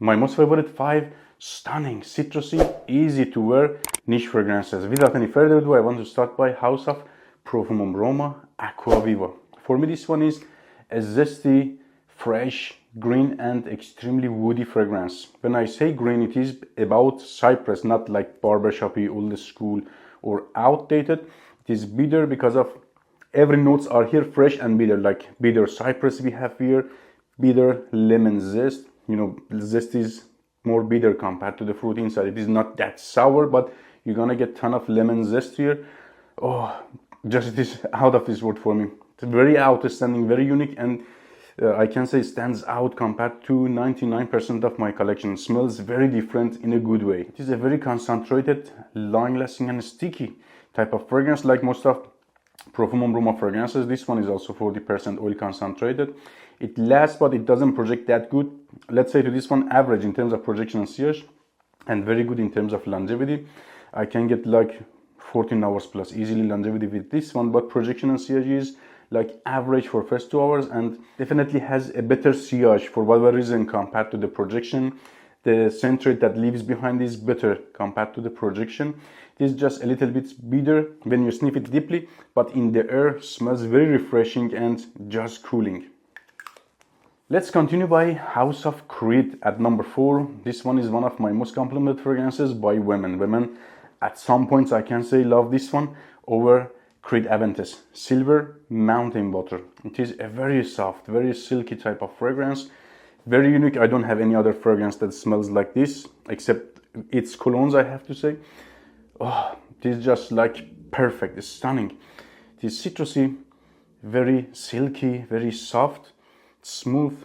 My most favorite 5 stunning, citrusy, easy to wear niche fragrances. Without any further ado, I want to start by House of Profumum Roma Aquaviva. For me, this one is a zesty, fresh, green and extremely woody fragrance. When I say green, it is about cypress, not like barbershoppy, old school or outdated. It is bitter because of every notes are here fresh and bitter, like bitter cypress we have here, bitter lemon zest. You know, zest is more bitter compared to the fruit inside. It is not that sour, but you're gonna get ton of lemon zest here. Oh, just it is out of this world for me. It's very outstanding, very unique, and I can say stands out compared to 99% of my collection. It smells very different in a good way. It is a very concentrated, long-lasting and sticky type of fragrance, like most of Profumum Roma fragrances. This one is also 40% oil concentrated. It lasts, but it doesn't project that good. Let's say to this one, average in terms of projection and sillage, and very good in terms of longevity. I can get like 14 hours plus easily longevity with this one, but projection and sillage is like average for first 2 hours, and definitely has a better sillage for whatever reason compared to the projection. The scent rate that leaves behind is better compared to the projection. It is just a little bit bitter when you sniff it deeply, but in the air smells very refreshing and just cooling. Let's continue by House of Creed at number 4. This one is one of my most complimented fragrances by women. Women at some points, I can say, love this one over Creed Aventus Silver Mountain Butter. It is a very soft, very silky type of fragrance. Very unique. I don't have any other fragrance that smells like this, except its colognes, I have to say. Oh, it is just like perfect. It's stunning. It is citrusy, very silky, very soft, smooth,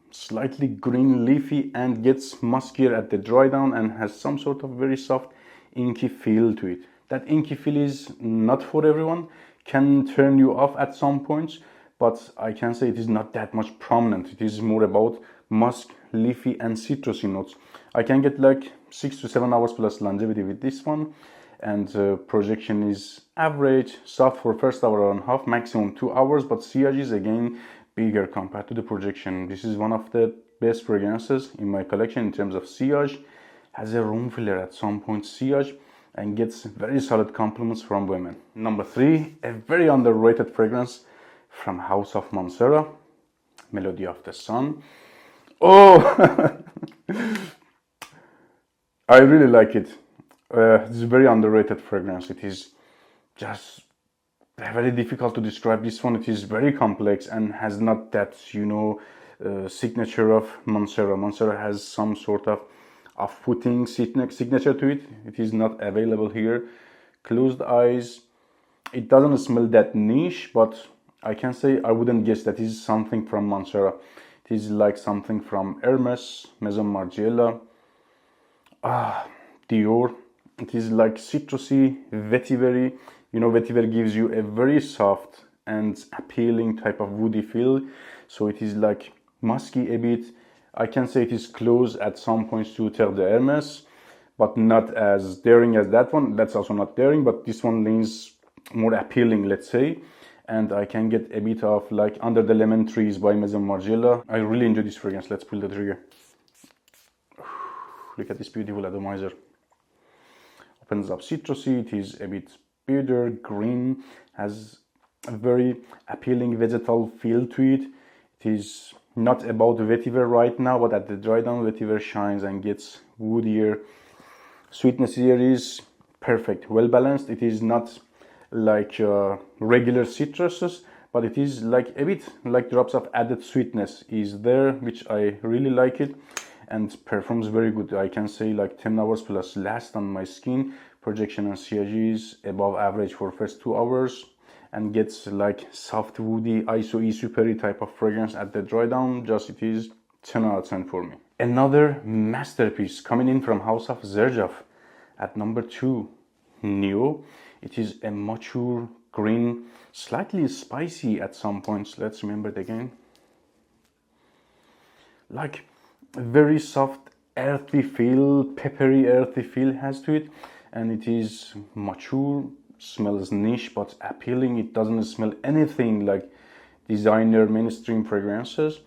slightly green leafy, and gets muskier at the dry down and has some sort of very soft inky feel to it. That inky feel is not for everyone, can turn you off at some points, but I can say it is not that much prominent. It is more about musk, leafy and citrusy notes. I can get like 6 to 7 hours plus longevity with this one, and projection is average, soft for first hour and a half, maximum 2 hours, but sillage is again bigger compared to the projection. This is one of the best fragrances in my collection in terms of sillage. Has a room filler at some point sillage, and gets very solid compliments from women. Number 3, a very underrated fragrance from House of Mancera, Melody of the Sun. Oh, I really like it. It's a very underrated fragrance. It is just very difficult to describe this one. It is very complex and has not that, signature of Mancera. Mancera has some sort of off-putting signature to it. It is not available here. Closed eyes. It doesn't smell that niche, but I can say I wouldn't guess that is something from Mancera. It is like something from Hermes, Maison Margiela, Dior. It is like citrusy, vetiver. Vetiver gives you a very soft and appealing type of woody feel. So it is like musky a bit. I can say it is close at some points to Terre de Hermes, but not as daring as that one. That's also not daring, but this one leans more appealing, let's say. And I can get a bit of like Under the Lemon Trees by Maison Margiela. I really enjoy this fragrance. Let's pull the trigger. Look at this beautiful atomizer. Opens up citrusy. It is a bit bitter, green, has a very appealing vegetal feel to it. It is not about vetiver right now, but at the dry down, vetiver shines and gets woodier. Sweetness here is perfect, well balanced. It is not like regular citruses, but it is like a bit like drops of added sweetness is there, which I really like it, and performs very good. I can say like 10 hours plus last on my skin. Projection and sillage is above average for first 2 hours, and gets like soft woody ISO-E supery type of fragrance at the dry down. Just it is 10 out of 10 for me. Another masterpiece coming in from House of Xerjoff at number 2, Neo. It is a mature green, slightly spicy at some points. Let's remember it again. Like a very soft earthy feel, peppery earthy feel has to it, and it is mature, smells niche but appealing. It doesn't smell anything like designer mainstream fragrances.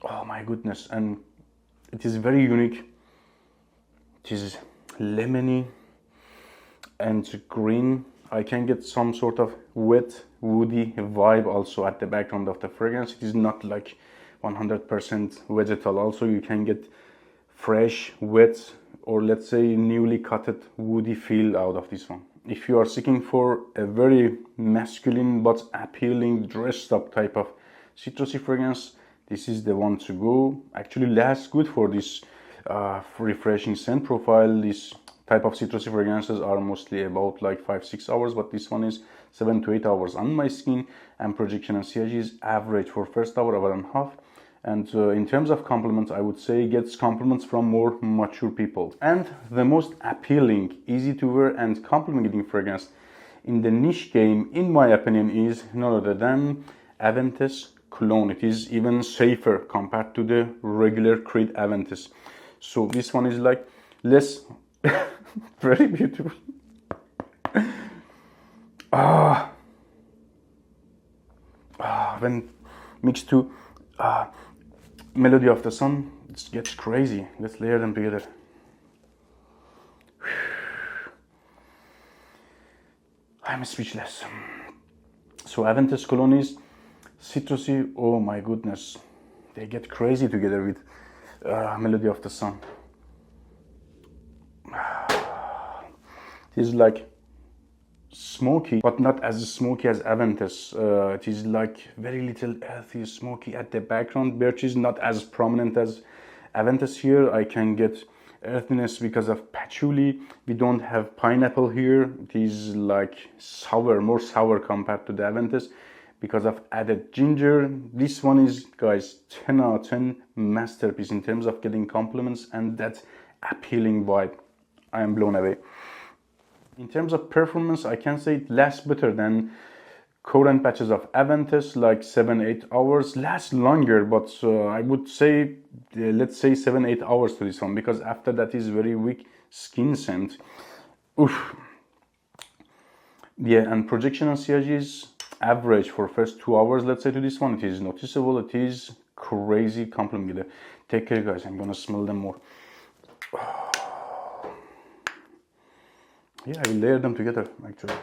Oh my goodness. And It is very unique. It is lemony and green. I can get some sort of wet, woody vibe also at the background of the fragrance. It is not like 100% vegetal. Also, you can get fresh, wet, or let's say newly cutted woody feel out of this one. If you are seeking for a very masculine but appealing dressed up type of citrusy fragrance, this is the one to go. Actually lasts good for this refreshing scent profile. This type of citrusy fragrances are mostly about like 5-6 hours, but this one is 7 to 8 hours on my skin, and projection and sillage is average for first hour and a half. And in terms of compliments, I would say gets compliments from more mature people. And the most appealing, easy to wear and complimenting fragrance in the niche game, in my opinion, is none other than Aventus Cologne. It is even safer compared to the regular Creed Aventus. So this one is like less, very beautiful. When mixed to Melody of the Sun, it gets crazy. Let's layer them together. I'm speechless. So Aventus Cologne is citrusy. Oh my goodness, they get crazy together with Melody of the Sun. It is like smoky, but not as smoky as Aventus. It is like very little earthy, smoky at the background. Birch is not as prominent as Aventus here. I can get earthiness because of patchouli. We don't have pineapple here. It is like sour, more sour compared to the Aventus because of added ginger. This one is, guys, 10 out of 10 masterpiece in terms of getting compliments and that appealing vibe. I am blown away. In terms of performance, I can say it lasts better than current batches of Aventus, like 7-8 hours. Lasts longer, but I would say, let's say 7-8 hours to this one, because after that is very weak skin scent. Oof. Yeah, and projection and sillage is average for first 2 hours, let's say, to this one. It is noticeable, it is crazy compliment. Take care, guys. I'm gonna smell them more. Yeah, I will layer them together, actually.